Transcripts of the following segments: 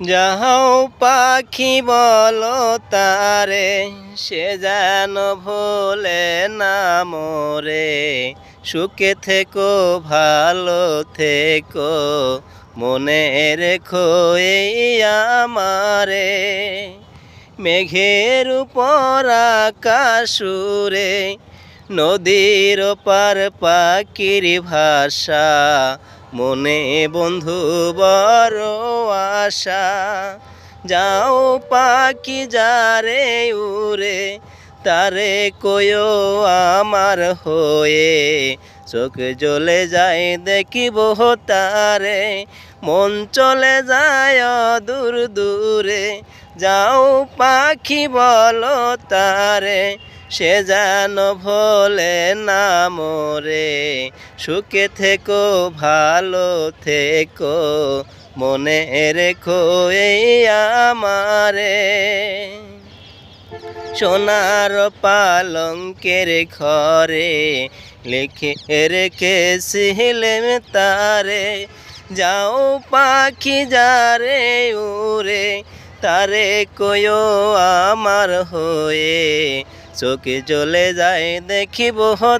যাহাও পাখি বলো তারে, সে যেন ভোলে না মোরে। সুখে থেকো ভালো থেকো, মনে রেখো এই আমারে। মেঘের উপর আকাশ উড়ে, নদীর পার পাখির ভাষা, মনে বন্ধু বড় আশা। যাও পাখি যারে উড়ে, তারে কয়ো আমার হয়ে। চোখ জ্বলে যায় দেখিব তারে, মন চলে যায় দূর দূরে। যাও পাখি বলো তারে, সে যেন ভোলে না মোরে। সুখে থেকো ভালো থেকো, মনে রেখো এই আমারে। সোনার পালঙ্কের ঘরে লিখে রেখেছিলেম তারে। যাও পাখি যারে উড়ে, তারে কয়ো আমার হয়ে। চোখে চলে যায় দেখিব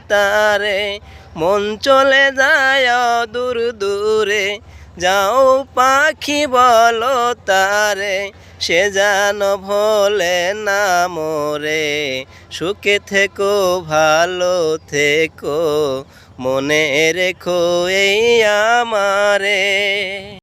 তারে, মন চলে যায় দূর দূরে। যাও পাখি বলো তারে, সে যেন ভোলে না মোরে। সুখে থেকো ভালো থেকো, মনে রেখো এই আমারে।